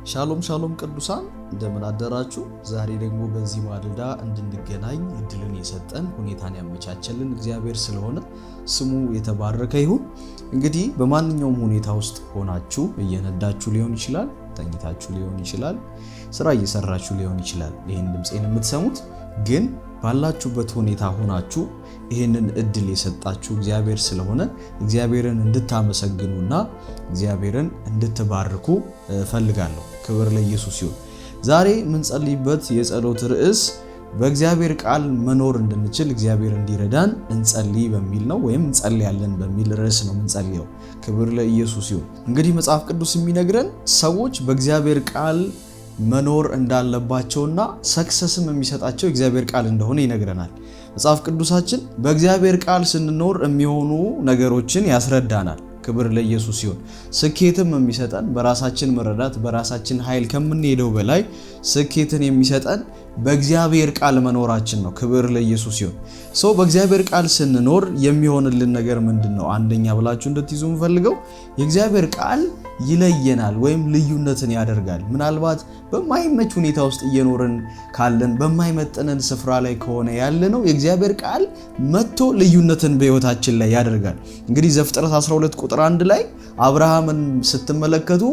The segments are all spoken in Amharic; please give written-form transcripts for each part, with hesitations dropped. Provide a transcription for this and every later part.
ሻሎም ሻሎም ቅዱሳን እንደምን አደራችሁ። ዛሬ ደግሞ በዚህ ማለዳ እንድንገናኝ እድልን የሰጠን ሁኔታን ያመቻቸልን እግዚአብሔር ስለሆነ ስሙ የተባረከ ይሁን። እንግዲህ በማንኛውም ሁኔታ ውስጥ ሆናችሁ እየነዳችሁ ሊሆን ይችላል፣ ተኝታችሁ ሊሆን ይችላል፣ ስራ እየሰራችሁ ሊሆን ይችላል። ይሄን ድምጼን የምትሰሙት ግን ባላችሁበት ሁኔታ ሆናችሁ ይሄንን እድል የሰጣችሁ እግዚአብሔር ስለሆነ እግዚአብሔርን እንድታመሰግኑና እግዚአብሔርን እንድትባርኩ ፈልጋለሁ። ክብር ለኢየሱስ ይሁን። ዛሬ የምንጸልይበት የጸሎት ርዕስ በእግዚአብሔር ቃል መኖር እንድንችል እግዚአብሔር እንዲረዳን እንጸልይ በሚል ነው፣ ወይም እንጸልያለን በሚል ርዕስ ነው የምንጸልየው። ክብር ለኢየሱስ ይሁን። እንግዲህ መጽሐፍ ቅዱስ የሚነግረን ሰዎች በእግዚአብሔር ቃል መኖር እንዳለባቸውና ሰክሰስም የሚሰጣቸው እግዚአብሔር ቃል እንደሆነ ይነግረናል። መጽሐፍ ቅዱሳችን በእግዚአብሔር ቃል ስንኖር የሚሆኑ ነገሮችን ያስረዳናል። ክብር ለኢየሱስ ይሁን። ስኬትም የሚሰጠን በራሳችን መረዳት በራሳችን ኃይል ከምንሄደው በላይ ስኬትን የሚሰጠን በእግዚአብሔር ቃል መኖራችን ነው። ክብር ለኢየሱስ ይሁን። ሰው በእግዚአብሔር ቃል ስንኖር የሚሆንልን ነገር ምንድነው? አንደኛ ብላችሁ እንድትይዙ የምፈልገው የእግዚአብሔር ቃል ይለየናል ወይም ልዩነትን ያደርጋል። ምናልባት በማይመች ሁኔታ ውስጥ እየኖርን ካለን በማይመጥነን ስፍራ ላይ ከሆነ ያለነው የእግዚአብሔር ቃል መጥቶ ልዩነትን በህይወታችን ላይ ያደርጋል። እንግዲህ ዘፍጥረት 12 ቁጥር 1 ላይ አብርሃምን ስትመለከቱ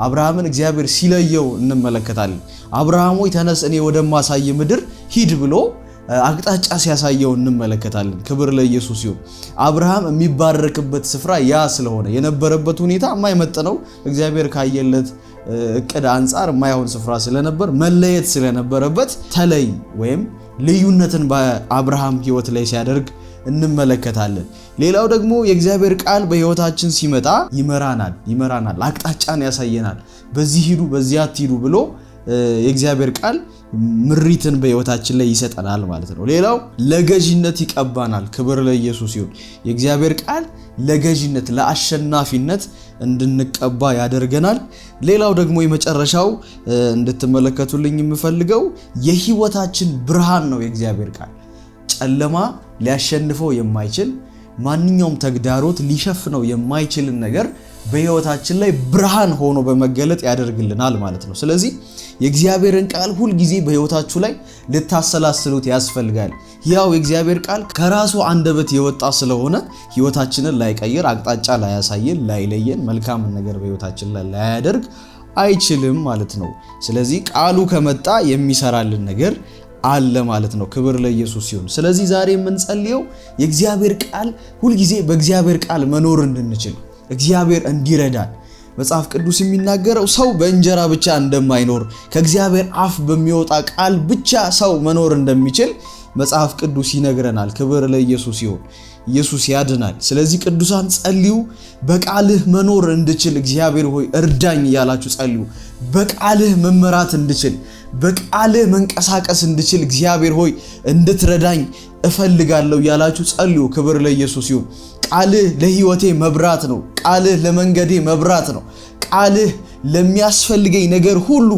አብርሃምን እግዚአብሔር ሲለየው እንመለከታለን። አብርሃም ሆይ ተነስ፣ እኔ ወደማሳይ ምድር ሂድ ብሎ አቅጣጫ ሲያሳየው እንመለከታለን። ክብር ለኢየሱስ ይሁን። አብርሃም የሚባረክበት ስፍራ ያ ስለሆነ የነበረበት ሁኔታ የማይመጥነው እግዚአብሔር ካየለት እቅድ አንፃር የማይሆን ስፍራ ስለነበር መለየት ስለነበረበት ተለይ ወይም ልዩነትን በአብርሃም ህይወት ላይ ሲያደርግ እንመለከታለን። ሌላው ደግሞ የእግዚአብሔር ቃል በህይወታችን ሲመጣ ይመራናል፣ አቅጣጫን ያሳየናል። በዚህ ሂዱ በዚያ አትሂዱ ብሎ የእግዚአብሔር ቃል ምሪትን በህይወታችን ላይ ይሰጠናል ማለት ነው። ሌላው ለገዢነት ይቀባናል። ክብር ለኢየሱስ ይሁን። የእግዚአብሔር ቃል ለገዢነት ለአሸናፊነት እንድንቀባ ያደርገናል። ሌላው ደግሞ የመጨረሻው እንድትመለከቱልኝ የምፈልገው የህይወታችን ብርሃን ነው። የእግዚአብሔር ቃል ጨለማ ሊያሸንፈው የማይችል ማንኛውም ተግዳሮት ሊሸፍነው የማይችልን ነገር በህይወታችን ላይ ብርሃን ሆኖ በመገለጥ ያደርግልናል ማለት ነው። ስለዚህ የእግዚአብሔርን ቃል ሁል ጊዜ በህይወታችሁ ላይ ልታሰላስሉት ያስፈልጋል። ያው የእግዚአብሔር ቃል ከራሱ አንደበት የወጣ ስለሆነ ህይወታችንን ላይቀይር፣ አቅጣጫ ላያሳየን፣ ላይለየን፣ መልካም ነገር በህይወታችን ላይ ላያደርግ አይችልም ማለት ነው። ስለዚህ ቃሉ ከመጣ የሚሰራልን ነገር አለ ማለት ነው። ክብር ለኢየሱስ ይሁን። ስለዚህ ዛሬ የምንጸልየው የእግዚአብሔር ቃል ሁል ጊዜ በእግዚአብሔር ቃል መኖር እንድንችል እግዚአብሔር እንዲረዳን። መጽሐፍ ቅዱስ የሚናገረው ሰው በእንጀራ ብቻ እንደማይኖር ከእግዚአብሔር አፍ በሚወጣ ቃል ብቻ ሰው መኖር እንደሚችል መጽሐፍ ቅዱስ ይነግረናል። ክብር ለኢየሱስ ይሁን። ኢየሱስ ያድናል። ስለዚህ ቅዱሳን ጸልዩ፣ በቃልህ መኖር እንድችል እግዚአብሔር ሆይ እርዳኝ እያላችሁ ጸልዩ። በቃልህ መመራት እንድችል፣ በቃልህ መንቀሳቀስ እንድችል እግዚአብሔር ሆይ እንድትረዳኝ እፈልጋለሁ እያላችሁ ጸልዩ። ክብር ለኢየሱስ ይሁን። ቃልህ ለህይወቴ መብራት ነው። ቃልህ ለመንገዴ መብራት ነው። ቃልህ ለሚያስፈልገኝ ነገር ሁሉ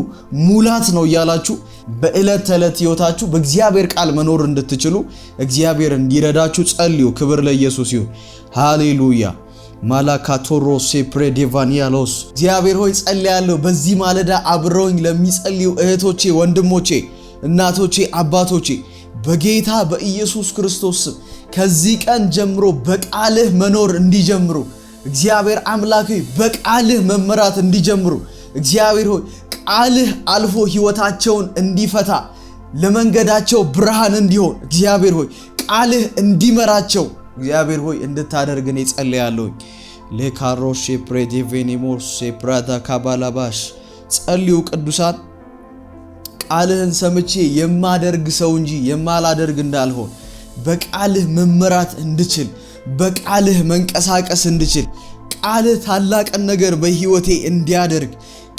ሙላት ነው እያላችሁ በዕለት ተዕለት ህይወታችሁ በእግዚአብሔር ቃል መኖር እንድትችሉ እግዚአብሔር እንዲረዳችሁ ጸልዩ። ክብር ለኢየሱስ ይሁን። ሃሌሉያ። ማላካቶሮ ሴፕሬዲቫኒያሎስ እግዚአብሔር ሆይ ጸልያለሁ። በዚህ ማለዳ አብረውኝ ለሚጸልዩ እህቶቼ፣ ወንድሞቼ፣ እናቶቼ፣ አባቶቼ በጌታ በኢየሱስ ክርስቶስ ከዚህ ቀን ጀምሮ በቃልህ መኖር እንዲጀምሩ እግዚአብሔር አምላክ ሆይ በቃልህ መመራት እንዲጀምሩ እግዚአብሔር ሆይ ቃልህ አልፎ ህይወታቸውን እንዲፈታ ለመንገዳቸው ብርሃን እንዲሆን እግዚአብሔር ሆይ ቃልህ እንዲመራቸው እግዚአብሔር ሆይ እንድታደርግ እኔ ጸልያለሁ። ለካሮሼ ፕሬዲቬኒሞስ ሴፕራዳ ካባላባሽ ጸልዩ ቅዱሳን። ቃልህን ሰምቼ የማደርግ ሰው እንጂ የማላደርግ እንዳልሆን በቃልህ መመራት እንድችል፣ በቃልህ መንቀሳቀስ እንድችል፣ ቃልህ ታላቅን ነገር በህይወቴ እንዲያደርግ፣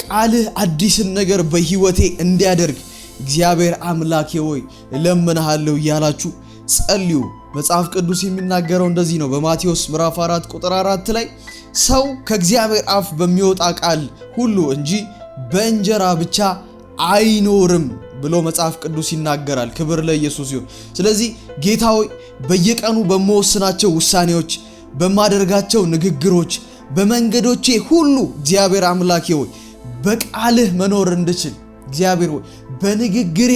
ቃልህ አዲስን ነገር በህይወቴ እንዲያደርግ እግዚአብሔር አምላኬ ሆይ እለምንሃለሁ እያላችሁ ጸልዩ። መጽሐፍ ቅዱስ የሚናገረው እንደዚህ ነው። በማቴዎስ ምዕራፍ 4 ቁጥር 4 ላይ ሰው ከእግዚአብሔር አፍ በሚወጣ ቃል ሁሉ እንጂ በእንጀራ ብቻ አይኖርም ብሎ መጽሐፍ ቅዱስ ይናገራል። ክብር ለኢየሱስ ይሁን። ስለዚህ ጌታ ሆይ በየቀኑ በመወስናቸው ውሳኔዎች፣ በማደርጋቸው ንግግሮች፣ በመንገዶቼ ሁሉ እግዚአብሔር አምላኬ ሆይ በቃልህ መኖር እንድችል እግዚአብሔር ሆይ በንግግሬ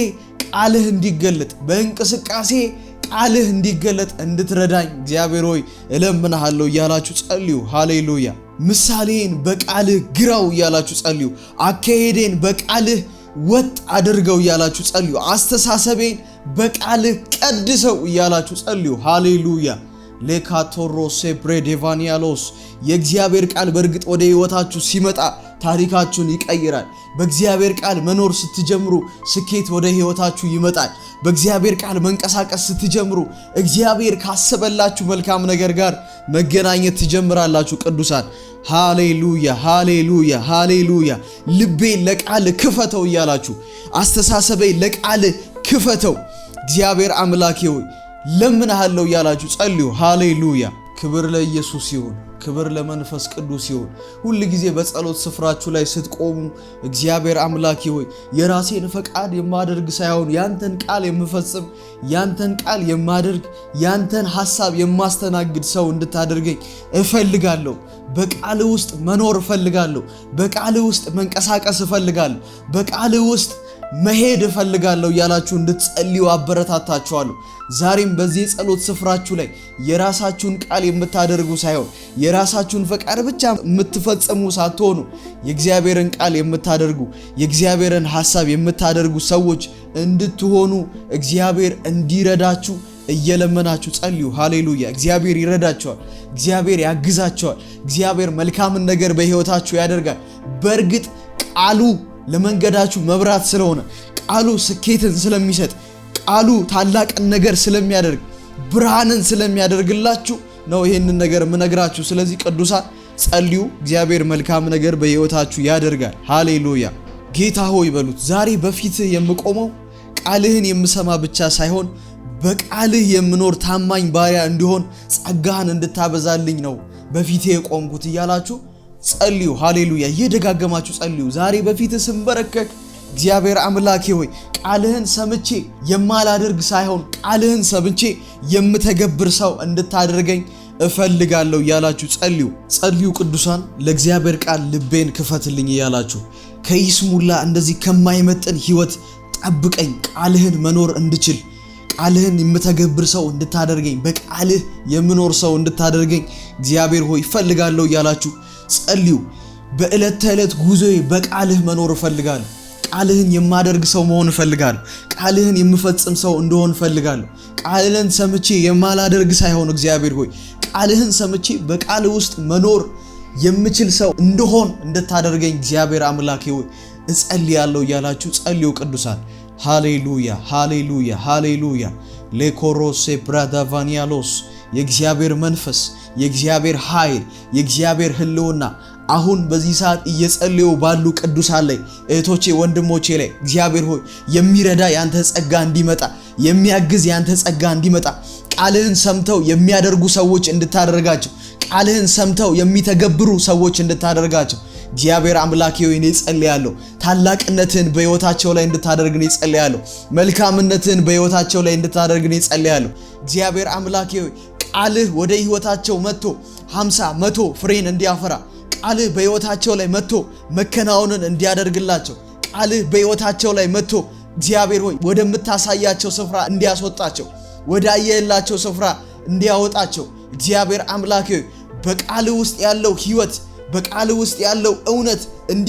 ቃልህ እንዲገለጥ በእንቅስቃሴ ቃልህ እንዲገለጥ እንድትረዳኝ እግዚአብሔር ሆይ እለምንሃለሁ እያላችሁ ጸልዩ። ሃሌሉያ። ምሳሌን በቃልህ ግራው እያላችሁ ጸልዩ። አካሄዴን በቃልህ ወጥ አድርገው እያላችሁ ጸልዩ። አስተሳሰቤን በቃልህ ቀድሰው እያላችሁ ጸልዩ። ሃሌሉያ። ሌካቶሮ ሴፕሬዴቫኒያሎስ የእግዚአብሔር ቃል በእርግጥ ወደ ህይወታችሁ ሲመጣ ታሪካችሁን ይቀይራል። በእግዚአብሔር ቃል መኖር ስትጀምሩ ስኬት ወደ ህይወታችሁ ይመጣል። በእግዚአብሔር ቃል መንቀሳቀስ ስትጀምሩ እግዚአብሔር ካሰበላችሁ መልካም ነገር ጋር መገናኘት ትጀምራላችሁ። ቅዱሳን ሃሌሉያ ሃሌሉያ ሃሌሉያ። ልቤ ለቃል ክፈተው እያላችሁ አስተሳሰቤ ለቃል ክፈተው እግዚአብሔር አምላኬ ሆይ ለምንሃለው እያላችሁ ጸልዩ። ሃሌሉያ። ክብር ለኢየሱስ ይሁን። ክብር ለመንፈስ ቅዱስ ይሁን። ሁሉ ጊዜ በጸሎት ስፍራችሁ ላይ ስትቆሙ እግዚአብሔር አምላኬ ሆይ የራሴን ፈቃድ የማደርግ ሳይሆን ያንተን ቃል የምፈጽም ያንተን ቃል የማደርግ ያንተን ሐሳብ የማስተናግድ ሰው እንድታደርገኝ እፈልጋለሁ። በቃል ውስጥ መኖር እፈልጋለሁ። በቃል ውስጥ መንቀሳቀስ እፈልጋለሁ። በቃል ውስጥ መሄድ እፈልጋለሁ ያላችሁ እንድትጸልዩ አበረታታችኋለሁ። ዛሬም በዚህ ጸሎት ስፍራችሁ ላይ የራሳችሁን ቃል የምታደርጉ ሳይሆን የራሳችሁን ፈቃድ ብቻ የምትፈጽሙ ሳትሆኑ የእግዚአብሔርን ቃል የምታደርጉ የእግዚአብሔርን ሐሳብ የምታደርጉ ሰዎች እንድትሆኑ እግዚአብሔር እንዲረዳችሁ እየለመናችሁ ጸልዩ። ሃሌሉያ። እግዚአብሔር ይረዳችኋል። እግዚአብሔር ያግዛችኋል። እግዚአብሔር መልካምን ነገር በሕይወታችሁ ያደርጋል። በእርግጥ ቃሉ ለመንገዳችሁ መብራት ስለሆነ ቃሉ ስኬትን ስለሚሰጥ ቃሉ ታላቅን ነገር ስለሚያደርግ ብርሃንን ስለሚያደርግላችሁ ነው ይሄንን ነገር ምነግራችሁ። ስለዚህ ቅዱሳን ጸልዩ። እግዚአብሔር መልካም ነገር በሕይወታችሁ ያደርጋል። ሃሌሉያ። ጌታ ሆይ በሉት። ዛሬ በፊትህ የምቆመው ቃልህን የምሰማ ብቻ ሳይሆን በቃልህ የምኖር ታማኝ ባሪያ እንዲሆን ጸጋህን እንድታበዛልኝ ነው በፊትህ የቆምኩት እያላችሁ ጸልዩ። ሃሌሉያ። እየደጋገማችሁ ጸልዩ። ዛሬ በፊትህ ስንበረከክ እግዚአብሔር አምላኬ ሆይ ቃልህን ሰምቼ የማላደርግ ሳይሆን ቃልህን ሰምቼ የምተገብር ሰው እንድታደርገኝ እፈልጋለሁ እያላችሁ ጸልዩ። ጸልዩ ቅዱሳን። ለእግዚአብሔር ቃል ልቤን ክፈትልኝ እያላችሁ ከይስሙላ እንደዚህ ከማይመጥን ህይወት ጠብቀኝ፣ ቃልህን መኖር እንድችል ቃልህን የምተገብር ሰው እንድታደርገኝ በቃልህ የምኖር ሰው እንድታደርገኝ እግዚአብሔር ሆይ እፈልጋለሁ እያላችሁ ጸልዩ። በዕለት ተዕለት ጉዞዬ በቃልህ መኖር እፈልጋለሁ። ቃልህን የማደርግ ሰው መሆን እፈልጋለሁ። ቃልህን የምፈጽም ሰው እንደሆን እፈልጋለሁ። ቃልህን ሰምቼ የማላደርግ ሳይሆን እግዚአብሔር ሆይ ቃልህን ሰምቼ በቃልህ ውስጥ መኖር የምችል ሰው እንደሆን እንድታደርገኝ እግዚአብሔር አምላኬ ሆይ እጸልያለሁ እያላችሁ ጸልዩ ቅዱሳን። ሃሌሉያ ሃሌሉያ ሃሌሉያ። ሌኮሮሴ ብራዳቫኒያሎስ የእግዚአብሔር መንፈስ የእግዚአብሔር ኃይል የእግዚአብሔር ህልውና አሁን በዚህ ሰዓት እየጸለዩ ባሉ ቅዱሳን ላይ እህቶቼ ወንድሞቼ ላይ እግዚአብሔር ሆይ የሚረዳ ያንተ ጸጋ እንዲመጣ የሚያግዝ ያንተ ጸጋ እንዲመጣ ቃልህን ሰምተው የሚያደርጉ ሰዎች እንድታደርጋቸው ቃልህን ሰምተው የሚተገብሩ ሰዎች እንድታደርጋቸው እግዚአብሔር አምላኬ ሆይ እኔ ጸልያለሁ። ታላቅነትን በሕይወታቸው ላይ እንድታደርግ እኔ ጸልያለሁ። መልካምነትን በሕይወታቸው ላይ እንድታደርግ እኔ ጸልያለሁ። እግዚአብሔር አምላኬ ሆይ ቃልህ ወደ ሕይወታቸው መጥቶ 50 100 ፍሬን እንዲያፈራ ቃልህ በሕይወታቸው ላይ መጥቶ መከናወንን እንዲያደርግላቸው ቃልህ በሕይወታቸው ላይ መጥቶ እግዚአብሔር ሆይ ወደምታሳያቸው ስፍራ እንዲያስወጣቸው ወዳየላቸው ስፍራ እንዲያወጣቸው እግዚአብሔር አምላኬ ሆይ በቃልህ ውስጥ ያለው ሕይወት በቃልህ ውስጥ ያለው እውነት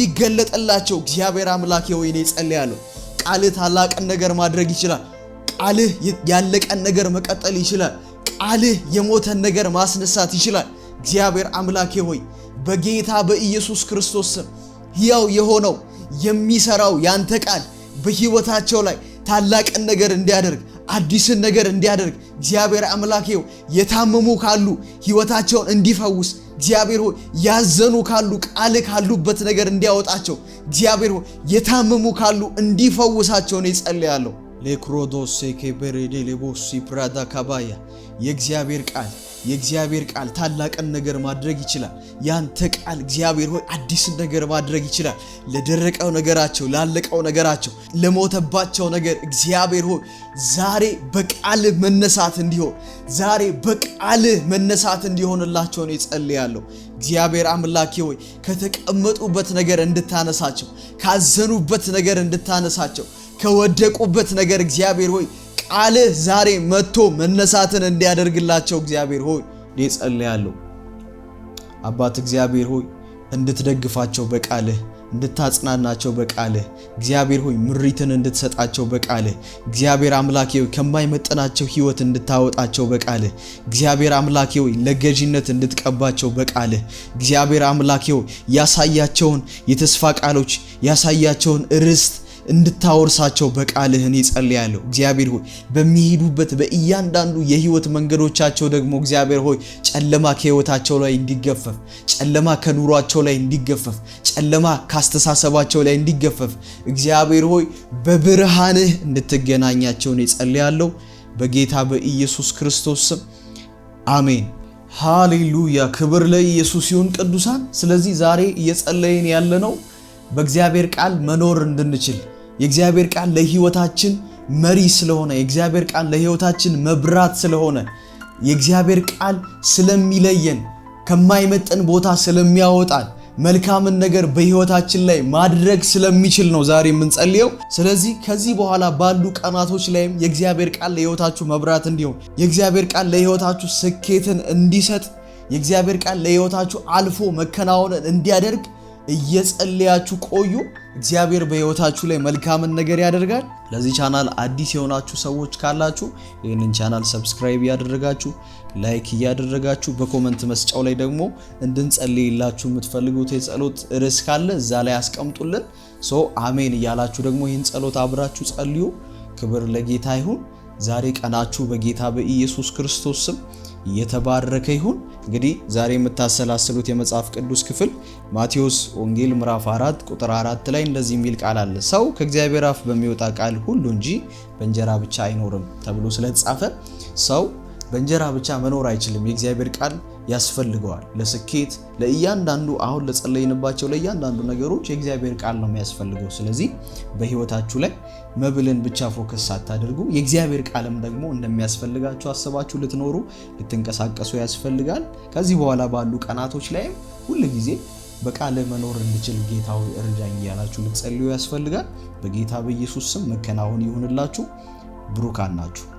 እንዲገለጥላቸው እግዚአብሔር አምላኬ ሆይ እኔ ጸልያለሁ። ቃልህ ታላቅን ነገር ማድረግ ይችላል። ቃልህ ያለቀን ነገር መቀጠል ይችላል። ቃልህ የሞተን ነገር ማስነሳት ይችላል። እግዚአብሔር አምላኬ ሆይ በጌታ በኢየሱስ ክርስቶስ ስም ሕያው የሆነው የሚሰራው ያንተ ቃል በሕይወታቸው ላይ ታላቅን ነገር እንዲያደርግ አዲስን ነገር እንዲያደርግ እግዚአብሔር አምላኬ ሆይ የታመሙ ካሉ ሕይወታቸውን እንዲፈውስ እግዚአብሔር ሆይ ያዘኑ ካሉ ቃል ካሉበት ነገር እንዲያወጣቸው እግዚአብሔር ሆይ የታመሙ ካሉ እንዲፈውሳቸው ነው ጸልያለሁ። ሌክሮዶስ ከበሬዴ ሌቦሲ ፕራዳ ካባያ የእግዚአብሔር ቃል ታላቅን ነገር ማድረግ ይችላል። ያንተ ቃል እግዚአብሔር ሆይ አዲስን ነገር ማድረግ ይችላል። ለደረቀው ነገራቸው፣ ላለቀው ነገራቸው፣ ለሞተባቸው ነገር እግዚአብሔር ሆይ ዛሬ በቃል መነሳት እንዲሆንላቸው ነው ጸልያለሁ። እግዚአብሔር አምላኬ ሆይ ከተቀመጡበት ነገር እንድታነሳቸው፣ ካዘኑበት ነገር እንድታነሳቸው፣ ከወደቁበት ነገር እግዚአብሔር ሆይ ቃልህ ዛሬ መጥቶ መነሳትን እንዲያደርግላቸው እግዚአብሔር ሆይ ጸልያለሁ። አባት እግዚአብሔር ሆይ እንድትደግፋቸው በቃልህ፣ እንድታጽናናቸው በቃልህ እግዚአብሔር ሆይ ምሪትን እንድትሰጣቸው በቃልህ እግዚአብሔር አምላኬ ሆይ ከማይመጥናቸው ህይወት እንድታወጣቸው በቃልህ እግዚአብሔር አምላኬ ሆይ ለገዢነት እንድትቀባቸው በቃልህ እግዚአብሔር አምላኬ ሆይ ያሳያቸውን የተስፋ ቃሎች ያሳያቸውን ርስት እንድታወርሳቸው በቃልህ እኔ ጸልያለሁ። እግዚአብሔር ሆይ በሚሄዱበት በእያንዳንዱ የህይወት መንገዶቻቸው ደግሞ እግዚአብሔር ሆይ ጨለማ ከህይወታቸው ላይ እንዲገፈፍ፣ ጨለማ ከኑሯቸው ላይ እንዲገፈፍ፣ ጨለማ ካስተሳሰባቸው ላይ እንዲገፈፍ እግዚአብሔር ሆይ በብርሃንህ እንድትገናኛቸው እኔ ጸልያለሁ በጌታ በኢየሱስ ክርስቶስ ስም አሜን። ሃሌሉያ። ክብር ለኢየሱስ ይሁን ቅዱሳን። ስለዚህ ዛሬ እየጸለይን ያለነው በእግዚአብሔር ቃል መኖር እንድንችል የእግዚአብሔር ቃል ለህይወታችን መሪ ስለሆነ የእግዚአብሔር ቃል ለህይወታችን መብራት ስለሆነ የእግዚአብሔር ቃል ስለሚለየን ከማይመጠን ቦታ ስለሚያወጣን መልካምን ነገር በህይወታችን ላይ ማድረግ ስለሚችል ነው ዛሬ የምንጸልየው። ስለዚህ ከዚህ በኋላ ባሉ ቀናቶች ላይም የእግዚአብሔር ቃል ለህይወታችሁ መብራት እንዲሆን የእግዚአብሔር ቃል ለህይወታችሁ ስኬትን እንዲሰጥ የእግዚአብሔር ቃል ለህይወታችሁ አልፎ መከናወንን እንዲያደርግ እየጸለያችሁ ቆዩ። እግዚአብሔር በህይወታችሁ ላይ መልካምን ነገር ያደርጋል። ለዚህ ቻናል አዲስ የሆናችሁ ሰዎች ካላችሁ ይህንን ቻናል ሰብስክራይብ ያደረጋችሁ ላይክ ያደረጋችሁ በኮሜንት መስጫው ላይ ደግሞ እንድንጸልይላችሁ የምትፈልጉት የጸሎት ርዕስ ካለ እዛ ላይ አስቀምጡልን። አሜን እያላችሁ ደግሞ ይህን ጸሎት አብራችሁ ጸልዩ። ክብር ለጌታ ይሁን። ዛሬ ቀናችሁ በጌታ በኢየሱስ ክርስቶስ ስም የተባረከ ይሁን። እንግዲህ ዛሬ የምታሰላስሉት የመጽሐፍ ቅዱስ ክፍል ማቴዎስ ወንጌል ምዕራፍ 4 ቁጥር 4 ላይ እንደዚህ የሚል ቃል አለ። ሰው ከእግዚአብሔር አፍ በሚወጣ ቃል ሁሉ እንጂ በእንጀራ ብቻ አይኖርም ተብሎ ስለተጻፈ ሰው በእንጀራ ብቻ መኖር አይችልም። የእግዚአብሔር ቃል ያስፈልገዋል ለስኬት፣ ለእያንዳንዱ አሁን ለጸለይንባቸው ለእያንዳንዱ ነገሮች የእግዚአብሔር ቃል ነው የሚያስፈልገው። ስለዚህ በህይወታችሁ ላይ መብልን ብቻ ፎከስ ሳታደርጉ የእግዚአብሔር ቃልም ደግሞ እንደሚያስፈልጋችሁ አስባችሁ ልትኖሩ ልትንቀሳቀሱ ያስፈልጋል። ከዚህ በኋላ ባሉ ቀናቶች ላይ ሁሉ ጊዜ በቃል መኖር እንድችል ጌታው እርዳኝ እያላችሁ ልትጸልዩ ያስፈልጋል። በጌታ በኢየሱስ ስም መከናወን ይሁንላችሁ። ብሩካን ናችሁ።